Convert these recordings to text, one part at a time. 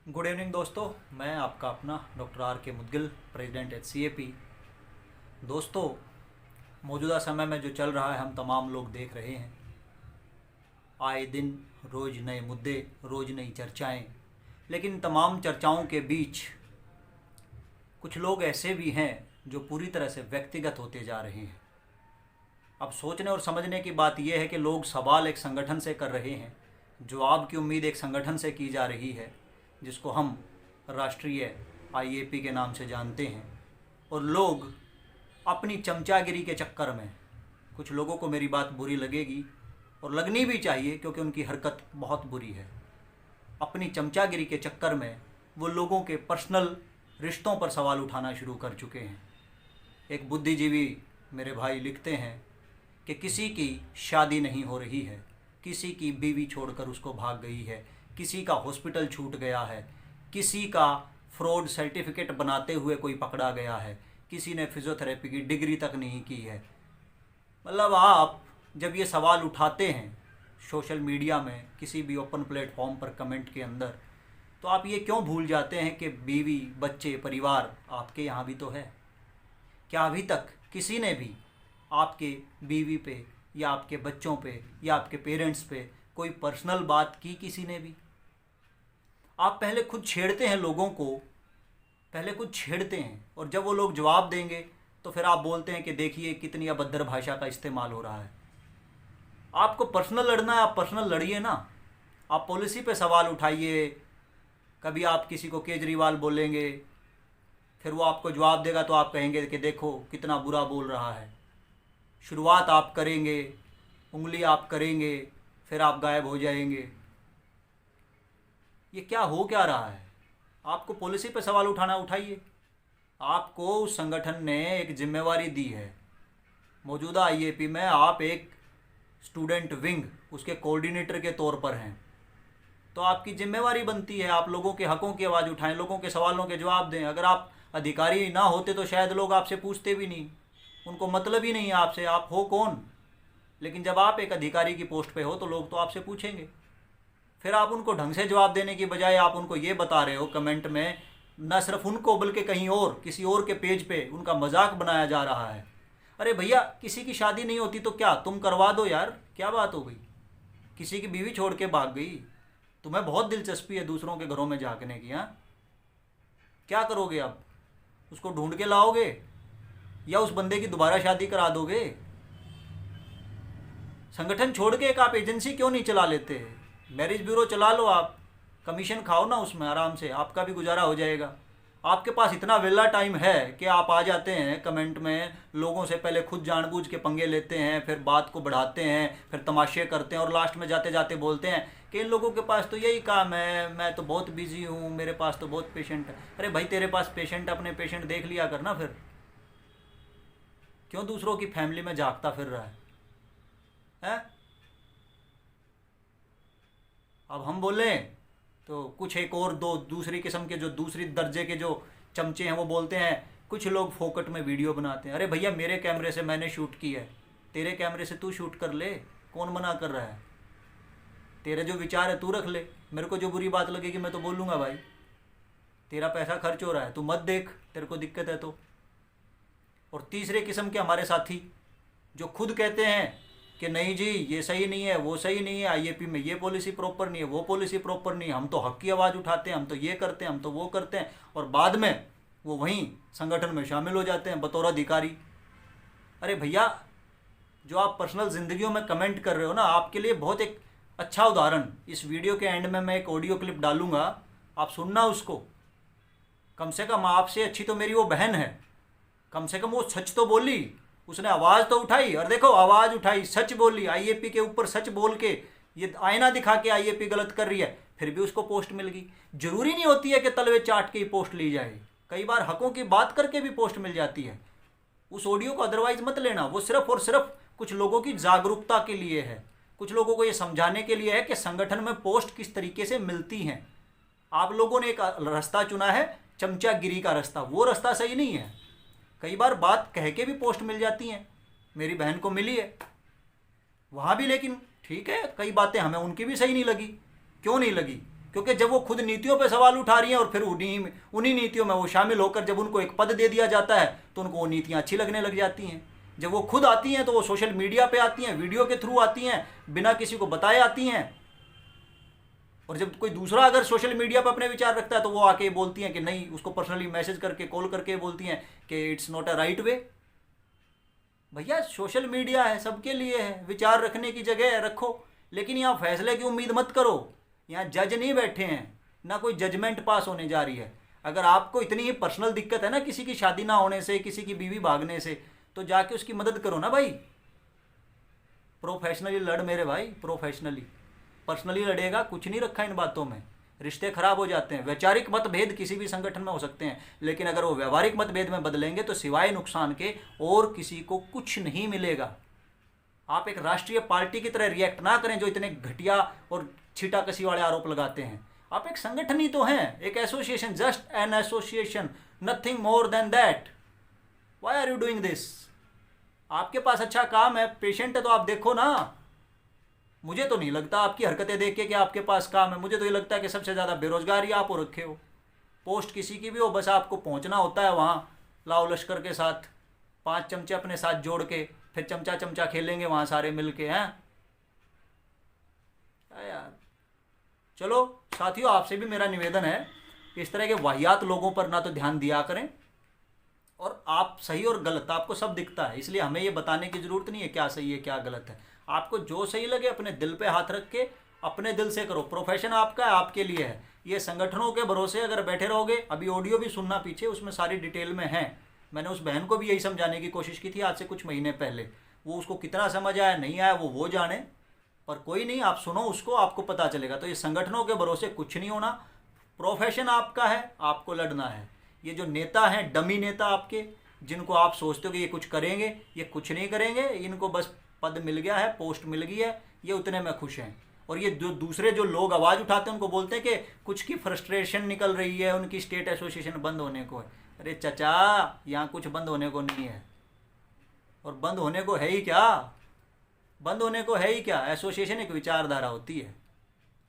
Good evening दोस्तों। मैं आपका अपना डॉक्टर आर के मुदगिल, प्रेसिडेंट HCAP। दोस्तों, मौजूदा समय में जो चल रहा है हम तमाम लोग देख रहे हैं। आए दिन रोज़ नए मुद्दे, रोज़ नई चर्चाएं। लेकिन तमाम चर्चाओं के बीच कुछ लोग ऐसे भी हैं जो पूरी तरह से व्यक्तिगत होते जा रहे हैं। अब सोचने और समझने की बात यह है कि लोग सवाल एक संगठन से कर रहे हैं, जवाब की उम्मीद एक संगठन से की जा रही है जिसको हम राष्ट्रीय IAP के नाम से जानते हैं। और लोग अपनी चमचागिरी के चक्कर में, कुछ लोगों को मेरी बात बुरी लगेगी और लगनी भी चाहिए क्योंकि उनकी हरकत बहुत बुरी है। अपनी चमचागिरी के चक्कर में वो लोगों के पर्सनल रिश्तों पर सवाल उठाना शुरू कर चुके हैं। एक बुद्धिजीवी मेरे भाई लिखते हैं कि किसी की शादी नहीं हो रही है, किसी की बीवी छोड़कर उसको भाग गई है, किसी का हॉस्पिटल छूट गया है, किसी का फ्रॉड सर्टिफिकेट बनाते हुए कोई पकड़ा गया है, किसी ने फिजियोथेरेपी की डिग्री तक नहीं की है। मतलब आप जब ये सवाल उठाते हैं सोशल मीडिया में, किसी भी ओपन प्लेटफॉर्म पर कमेंट के अंदर, तो आप ये क्यों भूल जाते हैं कि बीवी, बच्चे, परिवार आपके यहाँ भी तो है। क्या अभी तक किसी ने भी आपके बीवी पे या आपके बच्चों पे या आपके पेरेंट्स पे कोई पर्सनल बात की? किसी ने भी? आप पहले खुद छेड़ते हैं लोगों को, पहले खुद छेड़ते हैं और जब वो लोग जवाब देंगे तो फिर आप बोलते हैं कि देखिए कितनी अभद्र भाषा का इस्तेमाल हो रहा है। आपको पर्सनल लड़ना है, आप पर्सनल लड़िए ना। आप पॉलिसी पे सवाल उठाइए। कभी आप किसी को केजरीवाल बोलेंगे, फिर वो आपको जवाब देगा तो आप कहेंगे कि देखो कितना बुरा बोल रहा है। शुरुआत आप करेंगे, उंगली आप करेंगे, फिर आप गायब हो जाएंगे। ये क्या हो क्या रहा है? आपको पॉलिसी पे सवाल उठाना, उठाइए। आपको उस संगठन ने एक जिम्मेवारी दी है। मौजूदा IAP में आप एक स्टूडेंट विंग, उसके कोऑर्डिनेटर के तौर पर हैं, तो आपकी जिम्मेवारी बनती है आप लोगों के हकों की आवाज़ उठाएं, लोगों के सवालों के जवाब दें। अगर आप अधिकारी ना होते तो शायद लोग आपसे पूछते भी नहीं, उनको मतलब ही नहीं है आपसे, आप हो कौन। लेकिन जब आप एक अधिकारी की पोस्ट पे हो तो लोग तो आपसे पूछेंगे। फिर आप उनको ढंग से जवाब देने की बजाय आप उनको ये बता रहे हो कमेंट में, न सिर्फ उनको बल्कि कहीं और किसी और के पेज पे उनका मजाक बनाया जा रहा है। अरे भैया, किसी की शादी नहीं होती तो क्या तुम करवा दो यार, क्या बात हो गई? किसी की बीवी छोड़ के भाग गई, तुम्हें बहुत दिलचस्पी है दूसरों के घरों में झांकने की। हाँ, क्या करोगे अब? उसको ढूंढ के लाओगे या उस बंदे की दोबारा शादी करा दोगे? संगठन छोड़ के एक आप एजेंसी क्यों नहीं चला लेते? मैरिज ब्यूरो चला लो, आप कमीशन खाओ ना उसमें, आराम से आपका भी गुजारा हो जाएगा। आपके पास इतना वेला टाइम है कि आप आ जाते हैं कमेंट में, लोगों से पहले खुद जानबूझ के पंगे लेते हैं, फिर बात को बढ़ाते हैं, फिर तमाशे करते हैं और लास्ट में जाते जाते बोलते हैं कि इन लोगों के पास तो यही काम है, मैं तो बहुत बिजी हूँ, मेरे पास तो बहुत पेशेंट है। अरे भाई, तेरे पास पेशेंट, अपने पेशेंट देख लिया करना। फिर क्यों दूसरों की फैमिली में झाँकता फिर रहा है? हैं? अब हम बोलें तो कुछ एक और दो दूसरी किस्म के, जो दूसरी दर्जे के जो चमचे हैं, वो बोलते हैं कुछ लोग फोकट में वीडियो बनाते हैं। अरे भैया, मेरे कैमरे से मैंने शूट की है, तेरे कैमरे से तू शूट कर ले, कौन मना कर रहा है? तेरे जो विचार है तू रख ले, मेरे को जो बुरी बात लगेगी मैं तो बोलूँगा भाई। तेरा पैसा खर्च हो रहा है, तू मत देख, तेरे को दिक्कत है तो। और तीसरे किस्म के हमारे साथी जो खुद कहते हैं कि नहीं जी ये सही नहीं है, वो सही नहीं है, IAP में ये पॉलिसी प्रॉपर नहीं है, वो पॉलिसी प्रॉपर नहीं है, हम तो हक की आवाज़ उठाते हैं, हम तो ये करते हैं, हम तो वो करते हैं, और बाद में वो वहीं संगठन में शामिल हो जाते हैं बतौर अधिकारी। अरे भैया, जो आप पर्सनल ज़िंदगियों में कमेंट कर रहे हो ना, आपके लिए बहुत एक अच्छा उदाहरण इस वीडियो के एंड में मैं एक ऑडियो क्लिप डालूंगा, आप सुनना उसको। कम से कम आपसे अच्छी तो मेरी वो बहन है, कम से कम वो सच तो बोली, उसने आवाज़ तो उठाई। और देखो, आवाज़ उठाई, सच बोली, IAP के ऊपर सच बोल के, ये आईना दिखा के IAP गलत कर रही है, फिर भी उसको पोस्ट मिल गई। जरूरी नहीं होती है कि तलवे चाट के ही पोस्ट ली जाए, कई बार हकों की बात करके भी पोस्ट मिल जाती है। उस ऑडियो को अदरवाइज मत लेना, वो सिर्फ और सिर्फ कुछ लोगों की जागरूकता के लिए है, कुछ लोगों को ये समझाने के लिए है कि संगठन में पोस्ट किस तरीके से मिलती हैं। आप लोगों ने एक रास्ता चुना है, चमचागिरी का रास्ता, वो रास्ता सही नहीं है। कई बार बात कह के भी पोस्ट मिल जाती हैं, मेरी बहन को मिली है वहाँ भी, लेकिन ठीक है, कई बातें हमें उनकी भी सही नहीं लगी। क्यों नहीं लगी? क्योंकि जब वो खुद नीतियों पे सवाल उठा रही हैं और फिर उन्हीं नीतियों में वो शामिल होकर जब उनको एक पद दे दिया जाता है तो उनको वो नीतियाँ अच्छी लगने लग जाती हैं। जब वो खुद आती हैं तो वो सोशल मीडिया पे आती हैं, वीडियो के थ्रू आती हैं, बिना किसी को बताए आती हैं। और जब कोई दूसरा अगर सोशल मीडिया पर अपने विचार रखता है तो वो आके बोलती हैं कि नहीं, उसको पर्सनली मैसेज करके, कॉल करके बोलती हैं कि it's not a right way. भैया सोशल मीडिया है, सबके लिए है, विचार रखने की जगह है, रखो, लेकिन यहाँ फैसले की उम्मीद मत करो। यहाँ जज नहीं बैठे हैं, ना कोई जजमेंट पास होने जा रही है। अगर आपको इतनी ही पर्सनल दिक्कत है ना किसी की शादी ना होने से, किसी की बीवी भागने से, तो जाके उसकी मदद करो ना भाई। प्रोफेशनली लड़ मेरे भाई, प्रोफेशनली। पर्सनली लड़ेगा, कुछ नहीं रखा इन बातों में, रिश्ते खराब हो जाते हैं। वैचारिक मतभेद किसी भी संगठन में हो सकते हैं, लेकिन अगर वो व्यवहारिक मतभेद में बदलेंगे तो सिवाय नुकसान के और किसी को कुछ नहीं मिलेगा। आप एक राष्ट्रीय पार्टी की तरह रिएक्ट ना करें जो इतने घटिया और छीटाकसी वाले आरोप लगाते हैं। आप एक संगठन ही तो हैं, एक association, just an association, nothing more than that. Why are you doing this? आपके पास अच्छा काम है, पेशेंट है तो आप देखो ना। मुझे तो नहीं लगता आपकी हरकतें देख के कि आपके पास काम है। मुझे तो ये लगता है कि सबसे ज़्यादा बेरोजगारी आप हो रखे हो। पोस्ट किसी की भी हो, बस आपको पहुंचना होता है वहाँ, लाओ लश्कर के साथ 5 चमचे अपने साथ जोड़ के, फिर चमचा चमचा खेलेंगे वहाँ सारे मिल के, हैं यार। चलो साथियों, आपसे भी मेरा निवेदन है, इस तरह के वाहियात लोगों पर ना तो ध्यान दिया करें। और आप सही और गलत आपको सब दिखता है, इसलिए हमें ये बताने की ज़रूरत नहीं है क्या सही है क्या गलत है। आपको जो सही लगे अपने दिल पे हाथ रख के अपने दिल से करो। प्रोफेशन आपका है, आपके लिए है। ये संगठनों के भरोसे अगर बैठे रहोगे, अभी ऑडियो भी सुनना पीछे, उसमें सारी डिटेल में है। मैंने उस बहन को भी यही समझाने की कोशिश की थी आज से कुछ महीने पहले। वो उसको कितना समझ आया नहीं आया वो जाने, पर कोई नहीं, आप सुनो उसको, आपको पता चलेगा। तो ये संगठनों के भरोसे कुछ नहीं होना। प्रोफेशन आपका है, आपको लड़ना है। ये जो नेता हैं, डमी नेता आपके, जिनको आप सोचते हो कि ये कुछ करेंगे, ये कुछ नहीं करेंगे, इनको बस पद मिल गया है, पोस्ट मिल गई है, ये उतने में खुश हैं। और ये दूसरे जो लोग आवाज़ उठाते हैं उनको बोलते हैं कि कुछ की फ्रस्ट्रेशन निकल रही है, उनकी स्टेट एसोसिएशन बंद होने को है। अरे चचा, यहाँ कुछ बंद होने को नहीं है। और बंद होने को है ही क्या? बंद होने को है ही क्या? एसोसिएशन एक विचारधारा होती है,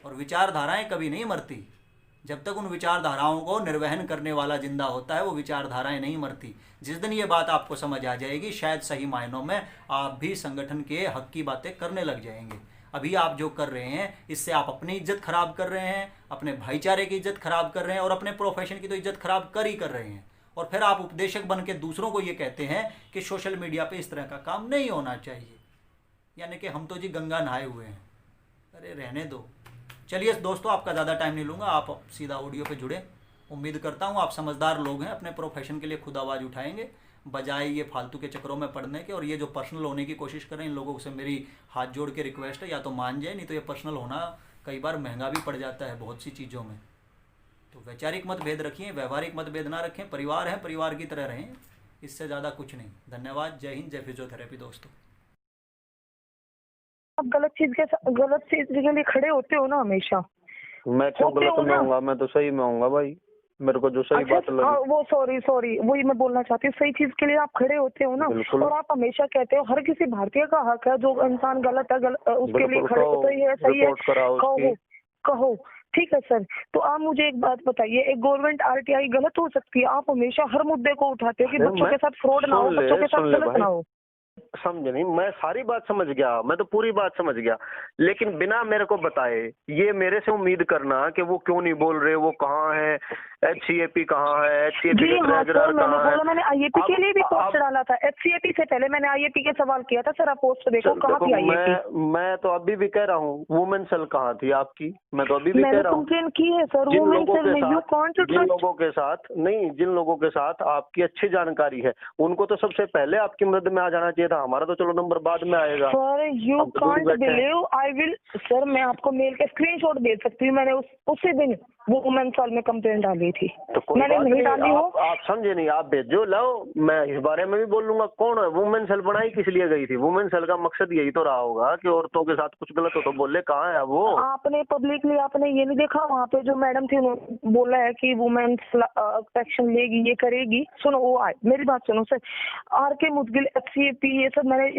और विचारधाराएं कभी नहीं मरती। जब तक उन विचारधाराओं को निर्वहन करने वाला जिंदा होता है, वो विचारधाराएं नहीं मरती। जिस दिन ये बात आपको समझ आ जाएगी, शायद सही मायनों में आप भी संगठन के हक की बातें करने लग जाएंगे। अभी आप जो कर रहे हैं, इससे आप अपनी इज्जत खराब कर रहे हैं, अपने भाईचारे की इज्जत खराब कर रहे हैं, और अपने प्रोफेशन की तो इज्जत खराब कर ही कर रहे हैं। और फिर आप उपदेशक बन के दूसरों को ये कहते हैं कि सोशल मीडिया पे इस तरह का काम नहीं होना चाहिए, यानी कि हम तो जी गंगा नहाए हुए हैं। अरे रहने दो। चलिए दोस्तों, आपका ज़्यादा टाइम नहीं लूँगा, आप सीधा ऑडियो पे जुड़े। उम्मीद करता हूँ आप समझदार लोग हैं, अपने प्रोफेशन के लिए खुद आवाज़ उठाएंगे बजाय ये फालतू के चक्करों में पड़ने के। और ये जो पर्सनल होने की कोशिश करें, इन लोगों से मेरी हाथ जोड़ के रिक्वेस्ट है, या तो मान जाए, नहीं तो ये पर्सनल होना कई बार महंगा भी पड़ जाता है बहुत सी चीज़ों में। तो वैचारिक मतभेद रखिए, व्यवहारिक मतभेद ना रखें। परिवार है, परिवार की तरह रहें, इससे ज़्यादा कुछ नहीं। धन्यवाद। जय हिंद, जय फिजियोथेरेपी। दोस्तों, आप गलत चीज के लिए खड़े होते हो ना हमेशा। मैं क्यों गलत में होऊंगा? मैं तो सही में होऊंगा भाई, मेरे को जो सही बात लगी। वो सॉरी वही मैं बोलना चाहती हूँ, सही चीज के लिए आप खड़े होते हो ना। और आप हमेशा कहते हो हर किसी भारतीय का हक है, जो इंसान गलत है उसके लिए खड़े होते हैं। सही है, कहो ठीक है सर। तो आप मुझे एक बात बताइए, एक गवर्नमेंट आरटीआई गलत हो सकती है? आप हमेशा हर मुद्दे को उठाते हो कि बच्चों के साथ फ्रॉड ना हो, बच्चों के साथ गलत ना हो। समझे नहीं, मैं सारी बात समझ गया, मैं तो पूरी बात समझ गया, लेकिन बिना मेरे को बताए ये मेरे से उम्मीद करना कि वो क्यों नहीं बोल रहे, वो कहाँ है, HCAP कहाँ है, HCAP के ट्रेजरर कहाँ है। मैंने IAP के लिए भी पोस्ट डाला था, HCAP से पहले मैंने IAP के सवाल किया था। सर आप पोस्ट देखो कहाँ थी IAP। मैं तो अभी भी कह रहा हूँ, वुमेन सेल कहाँ थी आपकी? मैं तो अभी भी कह रहा हूँ, कंप्लेन की है सर। वुमेन सेल में यू कांट ट्रस्ट। जिन लोगों के साथ नहीं, जिन लोगों के साथ आपकी अच्छी जानकारी है, उनको तो सबसे पहले आपकी मदद में आ जाना चाहिए था। हमारा तो चलो नंबर बाद में आएगा। Sir you can't believe, I will. Sir मैं आपको मेल के स्क्रीनशॉट दे सकती हूँ, मैंने उसी दिन वो वुमेन सेल में कंप्लेंट डाली थी। तो कोई मैंने बात नहीं नहीं, डाली हो। आप समझे नहीं, आप भेजो, लाओ, मैं इस बारे में भी बोल लूंगा। कौन है वुमेन सेल बनाई, किस लिए गई थी? वुमेन सेल का मकसद यही तो रहा होगा कि औरतों के साथ कुछ गलत हो तो बोले। कहाँ है वो? आपने पब्लिकली आपने ये नहीं देखा वहाँ पे जो मैडम थी उन्होंने बोला है कि वुमेन एक्शन लेगी, ये करेगी। सुनो, वो आए, मेरी बात सुनो सर। आर के मुदगिल, एचसीएपी, ये सब मैंने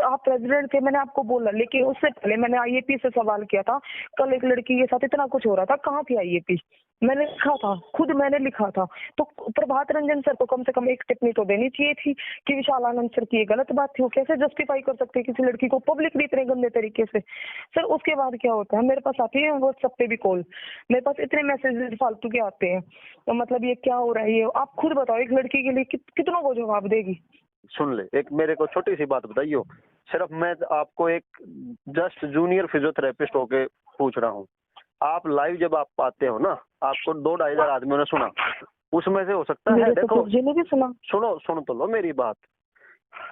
आप प्रेसिडेंट थे, मैंने आपको बोला, लेकिन उससे पहले मैंने आईएपी से सवाल किया था। कल एक लड़की के साथ इतना कुछ हो रहा था, कहाँ थी आईएपी? मैंने लिखा था, खुद मैंने लिखा था। तो प्रभात रंजन सर को कम से कम एक टिप्पणी तो देनी चाहिए थी कि विशाल आनंद सर की ये गलत बात थी। वो कैसे जस्टिफाई कर सकते हैं किसी लड़की को पब्लिकली इतने गंदे तरीके से? सर उसके बाद क्या होता है, मेरे पास आती है व्हाट्सएप पे भी कॉल, मेरे पास इतने मैसेजेस फालतू के आते हैं। तो मतलब ये क्या हो रहा है? ये आप खुद बताओ, एक लड़की के लिए कितनों को जवाब देगी? सुन ले, एक मेरे को छोटी सी बात बताइयो। सिर्फ मैं आपको एक जस्ट जूनियर फिजियोथेरेपिस्ट होके पूछ रहा हूँ। आप लाइव जब आप आते हो ना, आपको 2-2,500 आदमियों ने सुना, उसमें से हो सकता है, देखो जिन्हें भी सुना, सुन तो लो मेरी बात।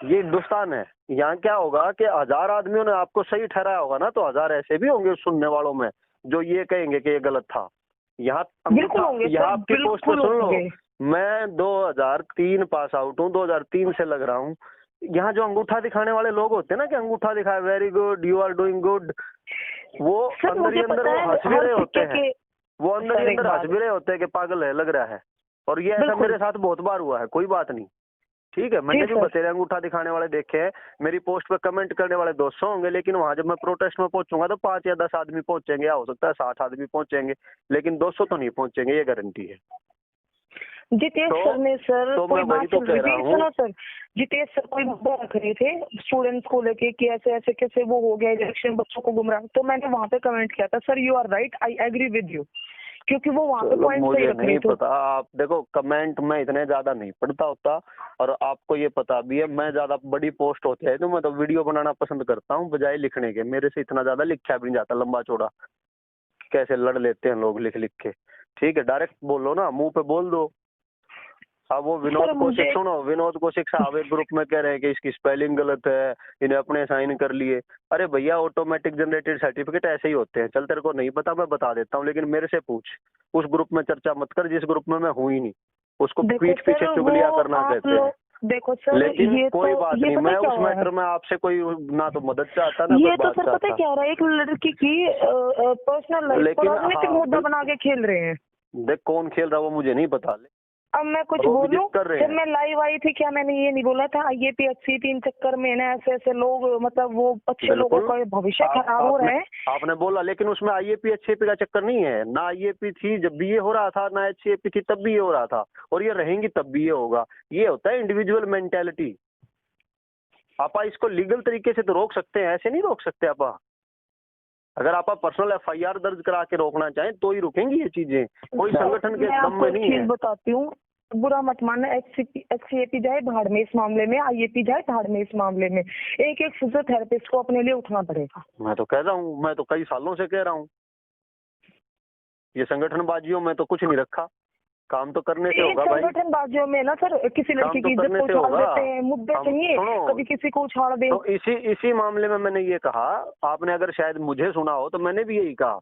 ये हिंदुस्तान है, यहाँ क्या होगा कि 1000 आदमियों ने आपको सही ठहराया होगा ना, तो 1000 ऐसे भी होंगे सुनने वालों में जो ये कहेंगे कि ये गलत था। यहाँ आपकी पोस्ट पे सुन लो, मैं 2003 पास आउट हूँ, 2003 से लग रहा हूँ। यहाँ जो अंगूठा दिखाने वाले लोग होते हैं ना कि अंगूठा दिखाए, very good, you are doing good, वो अंदर ही अंदर वो हंस भी रहे होते हैं, वो अंदर ही अंदर हंस भी रहे होते हैं कि पागल है, लग रहा है। और ये ऐसा मेरे साथ बहुत बार हुआ है, कोई बात नहीं, ठीक है। मैंने भी बतेरे अंगूठा दिखाने वाले देखे हैं, मेरी पोस्ट पे कमेंट करने वाले 200 होंगे, लेकिन वहां जब मैं प्रोटेस्ट में पहुंचूंगा तो 5 या 10 आदमी पहुंचेंगे, या हो सकता है 60 आदमी पहुंचेंगे, लेकिन 200 तो नहीं पहुंचेंगे, ये गारंटी है। जितेश सर ने सर तो कोई मैं वही तो कह रहा हूँ। सुनो सर, जितेश सर कोई मुद्दा रख रहे थे स्टूडेंट्स को लेके कि ऐसे ऐसे कैसे वो हो गया इलेक्शन, बच्चों को गुमराह। तो मैंने वहाँ पे कमेंट किया था, sir you are right, I agree with you, क्योंकि वो वहाँ पे पॉइंट सही रख रहे थे। पता, आप देखो कमेंट में इतने ज्यादा नहीं पढ़ता होता, और आपको ये पता भी है मैं ज्यादा बड़ी पोस्ट होती है तो मैं तो वीडियो बनाना पसंद करता हूँ बजाय लिखने के। मेरे से इतना ज्यादा लिखा भी नहीं जाता लंबा चौड़ा, कैसे लड़ लेते हैं लोग लिख लिख के। ठीक है, डायरेक्ट बोलो ना, मुंह पे बोल दो। अब वो विनोद कौशिक, सुनो, विनोद कौशिक साहब एक ग्रुप में कह रहे हैं कि इसकी स्पेलिंग गलत है, इन्हें अपने साइन कर लिए। अरे भैया, ऑटोमेटिक जनरेटेड सर्टिफिकेट ऐसे ही होते हैं। चल तेरे को नहीं पता, मैं बता देता हूँ, लेकिन मेरे से पूछ। उस ग्रुप में चर्चा मत कर जिस ग्रुप में मैं हूँ ही नहीं, उसको पीठ पीछे चुगलियां करना कहते हैं। देखो सर, लेकिन ये कोई बात नहीं, मैं उस है? मैटर में आपसे कोई ना तो मदद चाहता ना ये कोई बात तो सर पता चाहता। क्या हो रहा है, एक लड़की की पर्सनल लाइफ को राजनीतिक मुद्दा बना के खेल रहे हैं। देख कौन खेल रहा है वो मुझे नहीं पता। अब मैं कुछ बोलूं, जब मैं लाइव आई थी क्या मैंने ये नहीं बोला था आईएपी एचसीपी इन चक्कर में ना ऐसे ऐसे लोग, मतलब वो अच्छे लोगों का भविष्य खराब हो रहा है? आपने बोला, लेकिन उसमें आईएपी एचसीपी का चक्कर नहीं है ना। आईएपी थी जब भी ये हो रहा था, ना एचसीपी थी तब भी ये हो रहा था, और ये रहेंगी तब भी ये होगा। ये होता है इंडिविजुअल मेंटेलिटी। आप इसको लीगल तरीके से तो रोक सकते हैं, ऐसे नहीं रोक सकते आप। अगर आप पर्सनल एफआईआर दर्ज करा के रोकना चाहें तो ही रुकेंगी ये चीजें, कोई संगठन के दम में नहीं है। बताती हूँ, बुरा मत मानना, एचसीएपी जाए भाड़ में इस मामले में, आईएपी जाए भाड़ में इस मामले में। एक एक फिजियोथेरेपिस्ट को अपने लिए उठना पड़ेगा। मैं तो कह रहा हूँ, मैं तो कई सालों से कह रहा हूँ, ये संगठनबाजियों में तो कुछ नहीं रखा, काम तो करने से होगा भाई। संगठनबाजियों में ना सर, किसी लड़की की इज्जत को उछाल देते हैं, मुद्दे चाहिए कभी किसी को उछाल दे। तो इसी मामले में मैंने ये कहा, आपने अगर शायद मुझे सुना हो तो मैंने भी यही कहा,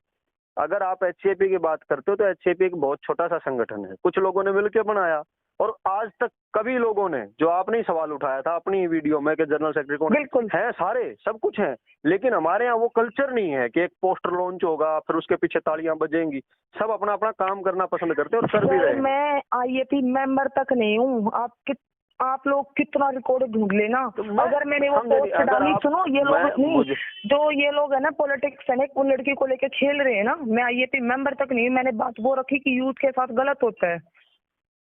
अगर आप एचसीएपी की बात करते हो तो एचसीएपी एक बहुत छोटा सा संगठन है, कुछ लोगों ने मिलकर बनाया, और आज तक कभी लोगों ने, जो आपने ही सवाल उठाया था अपनी वीडियो में कि जनरल सेक्रेटरी कौन, बिल्कुल है, सारे सब कुछ है, लेकिन हमारे यहाँ वो कल्चर नहीं है कि एक पोस्टर लॉन्च होगा फिर उसके पीछे तालियां बजेंगी। सब अपना अपना काम करना पसंद करते हैं और कर भी रहे हैं। मैं आईएपी मेंबर तक नहीं हूँ, आप लोग कितना रिकॉर्ड ढूंढ लेना, तो अगर मैंने वो पोस्ट डाली, सुनो ये लोग नहीं, जो ये लोग है ना पॉलिटिक्स है, उन लड़की को लेके खेल रहे हैं ना, मैं आईएपी मेंबर तक नहीं। मैंने बात वो रखी कि यूथ के साथ गलत होता है।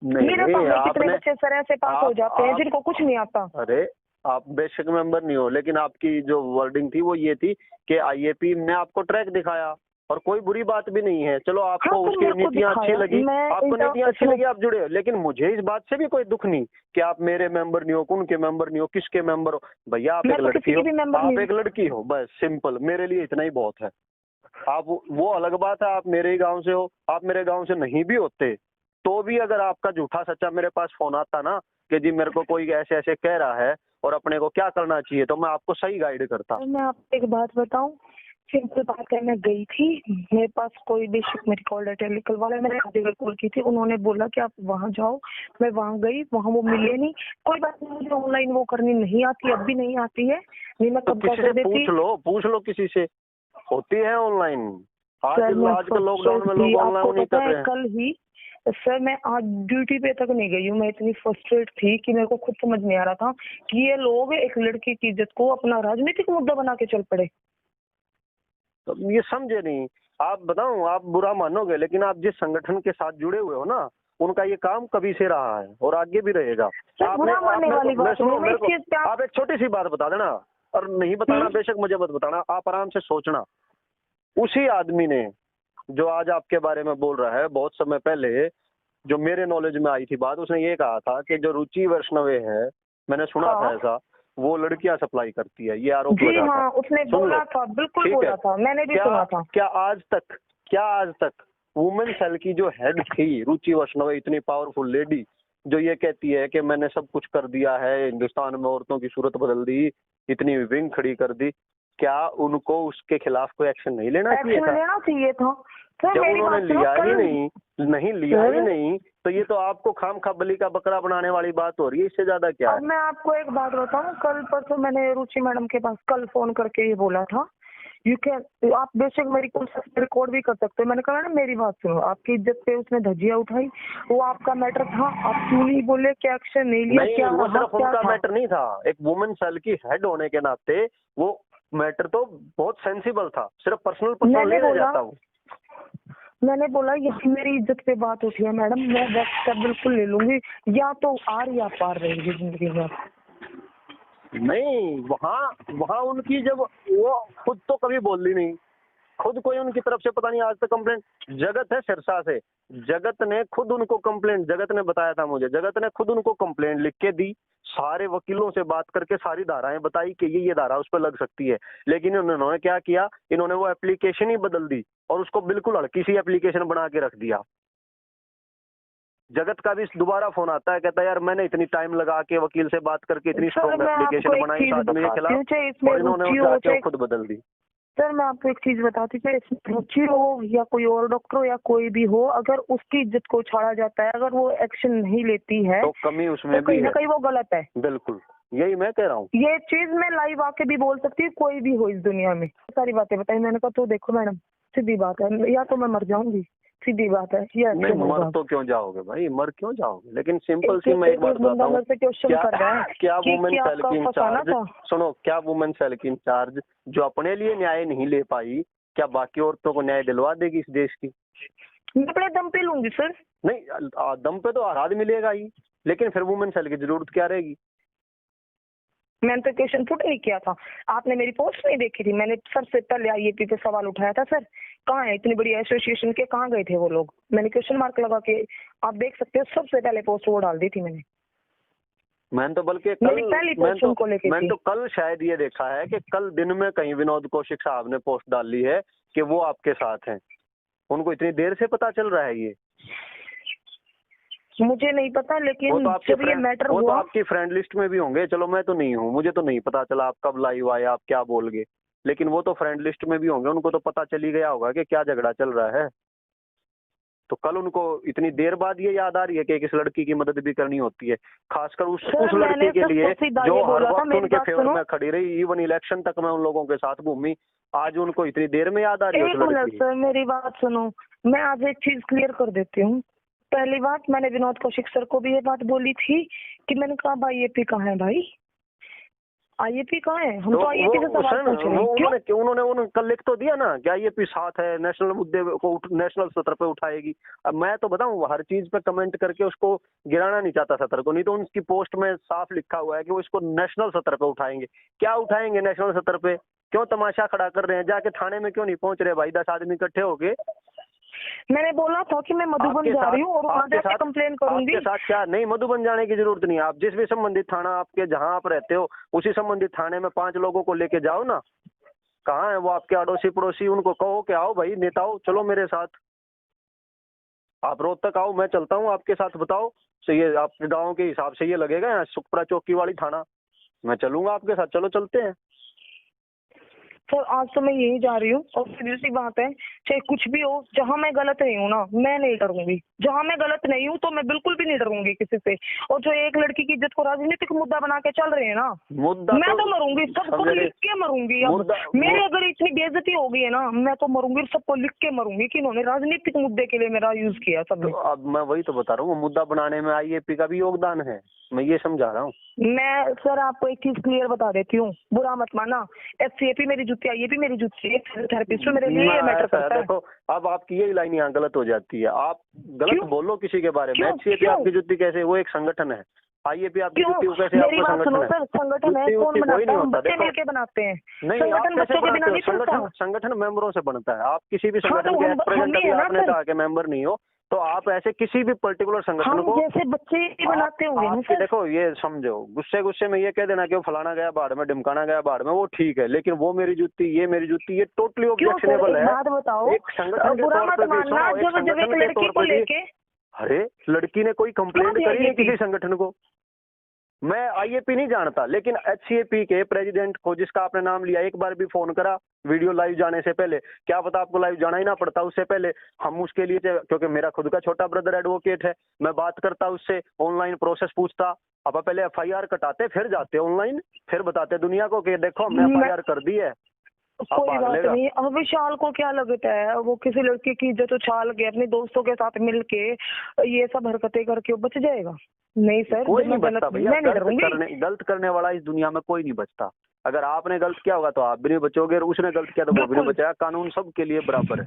मेरे सामने कितने बच्चे सर ऐसे पास हो जाते हैं जिनको कुछ नहीं आता। अरे आप बेशक मेंबर नहीं हो, लेकिन आपकी जो वर्डिंग थी वो ये थी कि आईएपी ने आपको ट्रैक दिखाया, और कोई बुरी बात भी नहीं है। चलो आपको उसकी नीतियां अच्छी लगी, आपको नीतियां अच्छी लगी, आप जुड़े, लेकिन मुझे इस बात से भी कोई दुख नहीं कि आप मेरे मेंबर नहीं हो, उनके मेंबर नहीं हो, किसके मेंबर हो। भैया आप एक लड़की हो, आप एक लड़की हो, बस सिंपल, मेरे लिए इतना ही बहुत है। आप वो अलग बात है, आप मेरे ही गाँव से हो, आप मेरे गाँव से नहीं भी होते तो भी अगर आपका झूठा सच्चा मेरे पास फोन आता ना कि जी मेरे को कोई ऐसे ऐसे कह रहा है और अपने को क्या करना चाहिए, तो मैं आपको सही गाइड करता। मैं आपको एक बात बताऊं, सिंपल बात है, मैं गई थी, मेरे पास कोई बेसिक मेरी कॉल डाटा निकलवा मैंने आगे कॉल की थी, उन्होंने बोला कि आप वहाँ जाओ। मैं वहाँ गई, वहाँ वो मिले नहीं। कोई बात नहीं, मुझे ऑनलाइन वो करनी नहीं आती, अब भी नहीं आती है, नहीं मैं तो कब किसी कर से देती। पूछ लो किसी से, होती है ऑनलाइन। सर आज के लॉकडाउन में लोग आपको ऑनलाइन नहीं पता कर है रहे हैं। कल ही सर मैं आज ड्यूटी पे तक नहीं गई हूँ, मैं इतनी फ्रस्ट्रेट थी कि मेरे को खुद समझ नहीं आ रहा था कि ये लोग एक लड़की की इज्जत को अपना राजनीतिक मुद्दा बना के चल पड़े। तो ये समझे नहीं। आप बताऊं, आप बुरा मानोगे लेकिन आप जिस संगठन के साथ जुड़े हुए हो ना, उनका ये काम कभी से रहा है और आगे भी रहेगा। बुरा मानने वाली बात नहीं, मैं इस चीज पे आप एक छोटी सी बात बता देना, और नहीं बताना बेशक मुझे मत बताना, आप आराम से सोचना। उसी आदमी ने जो आज आपके बारे में बोल रहा है, बहुत समय पहले जो मेरे नॉलेज में आई थी बात, उसने ये कहा था कि जो रुचि वैष्णवे है, मैंने सुना था ऐसा, वो लड़कियां सप्लाई करती है, ये आरोप लगा था। हाँ, उसने बोला था, बिल्कुल बोला था, मैंने भी सुना था। क्या आज तक वुमेन सेल की जो हेड थी रुचि वैष्णव, इतनी पावरफुल लेडी जो ये कहती है कि मैंने सब कुछ कर दिया है, हिंदुस्तान में औरतों की सूरत बदल दी, इतनी विंग खड़ी कर दी, क्या उनको उसके खिलाफ कोई एक्शन नहीं लेना चाहिए था? लेना चाहिए था। जब उन्होंने लिया ही नहीं, तो ये तो आपको खामखा बलि का बकरा बनाने वाली बात हो रही है, इससे ज्यादा क्या है? अब मैं आपको एक बात बताऊं, कल परसों मैंने रुचि मैडम के पास कल फोन करके ये बोला था, आप बेशक मेरी कॉल रिकॉर्ड भी कर सकते हो। मैंने कहा मैडम मेरी बात सुनो, आपकी इज्जत पे उसने धज्जियां उठाई, वो आपका मैटर था, आप क्यों नहीं बोले, क्या एक्शन नहीं लिया? नहीं, क्या वो सिर्फ उनका था? मैटर नहीं था, एक वुमेन सेल की हेड होने के नाते वो मैटर तो बहुत सेंसिबल था, सिर्फ पर्सनल ले जाता वो। मैंने बोला यही मेरी इज्जत पे बात उठी है मैडम, मैं नेक्स्ट स्टेप बिल्कुल ले लूंगी, या तो आर या पार रहेगी जिंदगी में। नहीं, वहाँ उनकी जब वो खुद तो कभी बोली नहीं, खुद कोई उनकी तरफ से पता नहीं आज तक कंप्लेंट, जगत है सिरसा से, जगत ने खुद उनको कंप्लेंट, जगत ने बताया था मुझे, जगत ने खुद उनको कंप्लेंट लिख के दी, सारे वकीलों से बात करके सारी धाराएं बताई कि ये धारा उस पर लग सकती है, लेकिन उन्होंने क्या किया, इन्होंने वो एप्लीकेशन ही बदल दी और उसको बिल्कुल हल्की सी एप्लीकेशन बना के रख दिया। जगत का भी दोबारा फोन आता है, कहता है यार मैंने इतनी टाइम लगा के वकील से बात करके इतनी स्ट्रॉन्ग एप्लीकेशन बनाई आदमी के खिलाफ, और इन्होंने जाके खुद बदल दी। सर मैं आपको एक चीज बताती हूँ, चाहे रुचि हो या कोई और डॉक्टर हो या कोई भी हो, अगर उसकी इज्जत को छाड़ा जाता है, अगर वो एक्शन नहीं लेती है तो कमी उसमें तो कहीं ना कहीं वो गलत है। बिल्कुल, यही मैं कह रहा हूँ। ये चीज मैं लाइव आके भी बोल सकती हूँ, कोई भी हो इस दुनिया में, सारी बातें बताई। मैंने कहा तो देखो मैडम, सीधी बात है, या तो मैं मर जाऊंगी, सीधी बात है। ये नहीं, मर तो क्यों जाओगे भाई, मर क्यों जाओगे, लेकिन सिंपल सी मैं एक बात बताता हूँ, क्या वुमेन सेल की इंचार्ज, सुनो, क्या वुमेन सेल की इंचार्ज जो अपने लिए न्याय नहीं ले पाई, क्या बाकी औरतों को न्याय दिलवा देगी इस देश की? मैं अपने दम पे लूंगी सर। नहीं, दम पे तो आजाद मिलेगा ही, लेकिन फिर वुमेन सेल की जरूरत क्या रहेगी? मैंने तो क्वेश्चन पुट नहीं किया था, आपने मेरी पोस्ट नहीं देखी थी, मैंने सबसे पहले आईएपी पे सवाल उठाया था, सर कहाँ है इतनी बड़ी एसोसिएशन के, कहाँ गए थे वो लोग? मैंने क्वेश्चन मार्क लगा के, आप देख सकते हो, सबसे पहले पोस्ट वो डाल दी थी मैंने। मैंने तो बल्कि मैंने तो कल शायद ये देखा है कि कल दिन में कहीं विनोद कौशिक साहब ने पोस्ट डाली है कि वो आपके साथ हैं। उनको इतनी देर से पता चल रहा है ये? मुझे नहीं पता, लेकिन जब ये मैटर हुआ, वो तो आपकी फ्रेंड लिस्ट में भी होंगे, चलो मैं तो नहीं हूँ, मुझे तो नहीं पता चला आप कब लाइव आए, आप क्या बोल गए, लेकिन वो तो फ्रेंड लिस्ट में भी होंगे, उनको तो पता चली गया होगा कि क्या झगड़ा चल रहा है। तो कल उनको इतनी देर बाद ये याद आ रही है कि इस लड़की की मदद भी करनी होती है, खासकर उस लड़की के लिए जो हर वक्त उनके फेवर में खड़ी रही, इवन इलेक्शन तक मैं उन लोगों के साथ घूमी, आज उनको इतनी देर में याद आ रही है उस लड़की की। सर मेरी बात सुनो, मैं आज एक चीज क्लियर कर देती हूँ। पहली बात, मैंने विनोद कौशिक सर को भी ये बात बोली थी कि मैंने कहा भाई आईएपी कहाँ है, भाई आईएपी कहाँ है, हम तो आईएपी से सवाल पूछ रहे हैं। उन्होंने कल लिख तो दिया ना कि आईएपी साथ है, नेशनल मुद्दे को नेशनल सतर पे उठाएगी। अब मैं तो बताऊं, हर चीज पे कमेंट करके उसको गिराना नहीं चाहता सतर को, नहीं तो उनकी पोस्ट में साफ लिखा हुआ है कि वो इसको नेशनल सतर पे उठाएंगे। क्या उठाएंगे नेशनल सतर पे? क्यों तमाशा खड़ा कर रहे हैं? जाके थाने में क्यों नहीं पहुंच रहे भाई, 10 आदमी इकट्ठे हो गए? मैंने बोला था कि मैं मधुबन जा रही हूँ और वहाँ जाके कंप्लेन करूंगी। आपके साथ क्या नहीं, मधुबन जाने की जरूरत नहीं है, आप जिस भी संबंधित थाना आपके जहाँ आप रहते हो उसी संबंधित थाने में 5 लोगों को लेके जाओ ना। कहाँ है वो आपके अड़ोसी पड़ोसी, उनको कहो कि आओ भाई नेताओं, चलो मेरे साथ, आप रोहतक आओ, मैं चलता हूँ आपके साथ, बताओ सही है आपके गाँव के हिसाब से ये लगेगा यहाँ सुखपुरा चौकी वाली थाना, मैं चलूंगा आपके साथ, चलो चलते हैं। सर आज तो मैं यही जा रही हूँ और सीधी सी बात है, चाहे कुछ भी हो, जहाँ मैं गलत नहीं हूँ ना, मैं नहीं डरूंगी। जहाँ मैं गलत नहीं हूँ तो मैं बिल्कुल भी नहीं डरूंगी किसी से। और जो एक लड़की की इज्जत को राजनीतिक मुद्दा बना के चल रहे हैं ना, मुद्दा मैं तो मरूंगी, सबको लिख के मरूंगी। अब मेरी अगर इतनी बेइज्जती हो गई है ना, मैं तो मरूंगी, सबको लिख के मरूंगी कि इन्होंने राजनीतिक मुद्दे के लिए मेरा यूज किया सबने। तो अब मैं वही तो बता रहा हूँ, मुद्दा बनाने में आईएपी का भी योगदान है, मैं ये समझा रहा हूँ। मैं सर आपको एक चीज क्लियर बता देती हूँ, बुरा मत माना, एचसीएपी मेरी जुत्ती, आईएपी मेरी जुत्ती है, फिजियोथेरेपिस्ट मेरे लिए ये मैटर करता है। देखो अब आपकी यही लाइन यहाँ गलत हो जाती है, आप गलत बोलो किसी के बारे में। क्यों? एचसीएपी आपकी जुत्ती कैसे, वो एक संगठन है। आईएपी आपकी जुत्ती वो कैसे आपका संगठन है? सर संगठन है, कौन बनाता है? बच्चे मिलके बनाते हैं। नहीं, संगठन बच्चों के बिना नहीं चलता। संगठन मेंबरों से बनता है। आप किसी भी संगठन के प्रेसिडेंट अभी आपने कहा कि मेंबर नहीं हो, तो आप ऐसे किसी भी पर्टिकुलर संगठन को जैसे बच्चे ही बनाते होंगे। देखो ये समझो, गुस्से में ये कह देना कि वो फलाना गया बाढ़ में, ढिमकाना गया बाढ़ में, वो ठीक है, लेकिन वो मेरी जुत्ती, ये मेरी जुत्ती, ये टोटली ऑब्जेक्शनेबल है। बात बताओ, एक संगठन के तौर पर भी अरे लड़की ने कोई कंप्लेंट करी है किसी संगठन को? मैं आईएपी नहीं जानता, लेकिन एचसीएपी के प्रेसिडेंट को, जिसका आपने नाम लिया, एक बार भी फोन करा वीडियो लाइव जाने से पहले? क्या पता आपको लाइव जाना ही ना पड़ता, उससे पहले हम उसके लिए, क्योंकि मेरा खुद का छोटा ब्रदर एडवोकेट है, मैं बात करता उससे, ऑनलाइन प्रोसेस पूछता। अब पहले एफआईआर कटाते, फिर जाते ऑनलाइन, फिर बताते दुनिया को कि देखो हमने एफआईआर कर दी है। कोई बात नहीं। अब विशाल को क्या लगता है, वो किसी लड़की की इज्जत उछाल के अपने दोस्तों के साथ मिलके ये सब हरकतें करके वो बच जाएगा? नहीं सर, कोई नहीं बचता भैया। गलत करने वाला इस दुनिया में कोई नहीं बचता। अगर आपने गलत किया होगा तो आप भी नहीं बचोगे, और उसने गलत किया तो वो भी नहीं बचेगा। कानून सबके लिए बराबर है।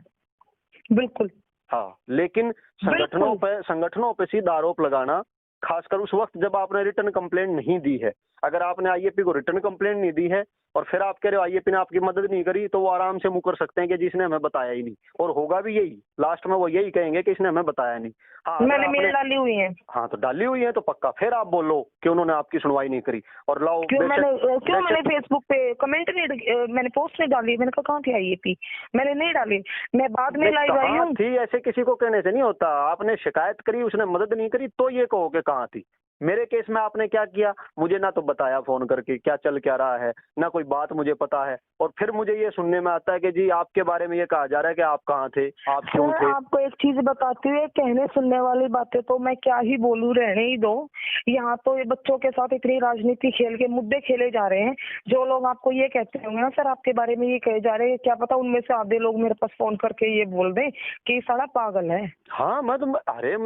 बिल्कुल। हाँ, लेकिन संगठनों पे सीधा आरोप लगाना, खासकर उस वक्त जब आपने रिटर्न कंप्लेंट नहीं दी है। अगर आपने आईएपी को रिटर्न कंप्लेंट नहीं दी है और फिर आप कह रहे हो आईएपी ने आपकी मदद नहीं करी, तो वो आराम से मुकर सकते हैं कि जिसने हमें बताया ही नहीं, और होगा भी यही, लास्ट में वो यही कहेंगे कि इसने हमें बताया नहीं। हाँ, मैंने मेल डाली हुई है। हाँ, तो डाली हुई है तो पक्का फिर आप बोलो कि उन्होंने आपकी सुनवाई नहीं करी, और लाओ क्यों मैंने फेसबुक पे कमेंट नहीं, मैंने पोस्ट नहीं डाली, मैंने कहा कहाँ थी आईएपी, मैंने नहीं डाली, मैं बाद में लाइव आई हूँ। थी ऐसे किसी को कहने से नहीं होता। आपने शिकायत करी, उसने मदद नहीं करी, तो ये कहो कि कहाँ थी। मेरे केस में आपने क्या किया, मुझे ना तो बताया फोन करके क्या चल क्या रहा है, ना कोई बात मुझे पता है, और फिर मुझे ये सुनने में आता है कि जी आपके बारे में ये कहा जा रहा है कि आप कहाँ थे, आप क्यों थे। आपको एक चीज बताती हूँ, कहने सुनने वाली बातें तो मैं क्या ही बोलूं, रहने ही दो। यहाँ तो ये बच्चों के साथ इतनी राजनीति खेल के मुद्दे खेले जा रहे हैं। जो लोग आपको ये कहते होंगे ना सर आपके बारे में ये कहे जा रहे हैं, क्या पता उनमें से आधे लोग मेरे पास फोन करके ये बोल दें कि साला पागल है। हाँ, मैं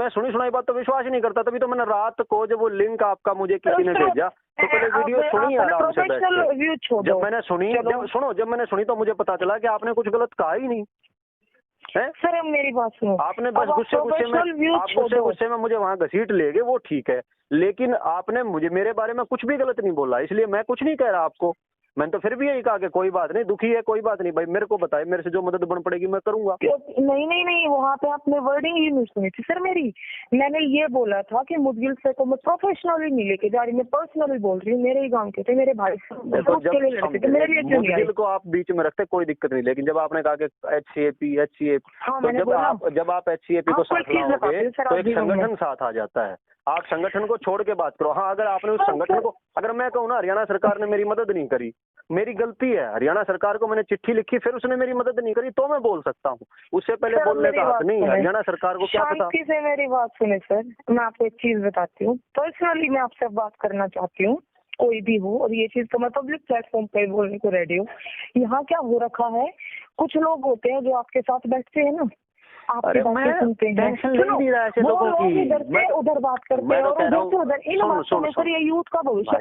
सुनी सुनाई बात तो विश्वास ही नहीं करता, तभी तो मैंने रात को जब वो लिंक आपका मुझे किसी ने भेजा तो पहले वीडियो सुनी आराम से बैठ के। जब मैंने सुनी, जब मैंने सुनी तो मुझे पता चला कि आपने कुछ गलत कहा ही नहीं है। सर मेरी बात सुनो, आपने बस गुस्से में मुझे वहाँ घसीट ले गए, वो ठीक है, लेकिन आपने मुझे मेरे बारे में कुछ भी गलत नहीं बोला, इसलिए मैं कुछ नहीं कह रहा आपको। मैंने तो फिर भी यही कहा कि कोई बात नहीं, दुखी है कोई बात नहीं भाई, मेरे को बताए, मेरे से जो मदद बन पड़ेगी मैं करूंगा। नहीं, वहाँ पे आपने वर्डिंग ही नहीं सुनी थी सर मेरी। मैंने ये बोला था कि मुदगिल से को मैं प्रोफेशनली नहीं लेके जा रही, मैं पर्सनली बोल रही हूँ, मेरे ही गांव के थे, मेरे भाई मुदगिल को आप बीच में रखते कोई दिक्कत नहीं, लेकिन जब आपने कहा कि एचसीएपी तो जब आप एचसीएपी को साथ लाओगे तो एक संगठन साथ आ जाता है। आप संगठन को छोड़ के बात करो। हाँ, अगर आपने उस संगठन को, अगर मैं कहूँ ना हरियाणा सरकार ने मेरी मदद नहीं करी, मेरी गलती है, हरियाणा सरकार को मैंने चिट्ठी लिखी फिर उसने मेरी मदद नहीं करी, तो मैं बोल सकता हूँ, उससे पहले बोलने का हक नहीं है। हरियाणा सरकार को क्या पता। शांति से मेरी बात सुने सर, मैं आपको एक चीज बताती हूँ, पर्सनली मैं आपसे बात करना चाहती हूँ, कोई भी हो, और ये चीज तो मैं पब्लिक प्लेटफॉर्म पे बोलने को रेडी हूँ। यहाँ क्या हो रखा है, कुछ लोग होते हैं जो आपके साथ बैठते हैं ना, आपकी बातें सुनते हैं, उधर बात करते हैं और उधर से उधर, इन बातों में सर ये यूथ का भविष्य।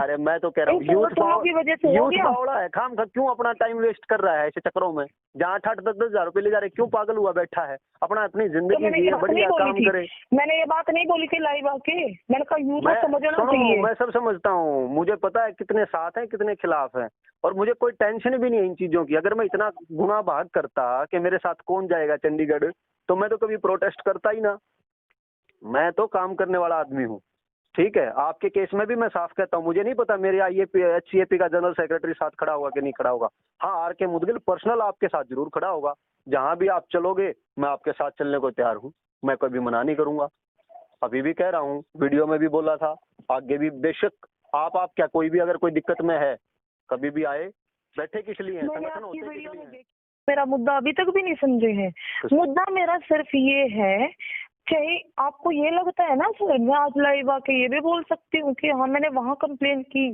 अरे मैं तो कह रहा हूँ यूथ की वजह से यूथ बावड़ा है, खाम खा क्यों अपना टाइम वेस्ट कर रहा है ऐसे चक्करों में, जहाँ 8-10 हजार रुपए ले जा रहे, क्यों पागल हुआ बैठा है, अपना अपनी जिंदगी जिए, बढ़िया काम करे। मैंने ये बात नहीं बोली थी लाइव आके, मैंने कहा यूथ को समझना चाहिए। मैं सब समझता हूँ, मुझे पता है कितने साथ हैं कितने खिलाफ हैं, और मुझे कोई टेंशन भी नहीं है इन चीजों की। अगर मैं इतना गुना भाग करता कि मेरे साथ कौन जाएगा चंडीगढ़, तो मैं तो कभी प्रोटेस्ट करता ही ना। मैं तो काम करने वाला आदमी हूँ, ठीक है। आपके केस में भी मैं साफ कहता हूँ, मुझे नहीं पता मेरे आईएपी एचसीएपी का जनरल सेक्रेटरी साथ खड़ा होगा कि नहीं खड़ा होगा। हाँ, आर के मुदगिल पर्सनल आपके साथ जरूर खड़ा होगा, जहां भी आप चलोगे मैं आपके साथ चलने को तैयार हूँ, मैं कभी मना नहीं करूंगा। अभी भी कह रहा हूँ, वीडियो में भी बोला था, आगे भी बेशक आप क्या कोई भी अगर कोई दिक्कत में है कभी भी आए, बैठे किस लिए हैं, मैंने संगठन आपकी होते किस वीडियो लिए में हैं? देखी, मेरा मुद्दा अभी तक भी नहीं समझे हैं। मुद्दा मेरा सिर्फ ये है, चाहे आपको ये लगता है ना सर, मैं आज लाइव आके ये भी बोल सकती हूँ कि हाँ मैंने वहाँ कंप्लेन की,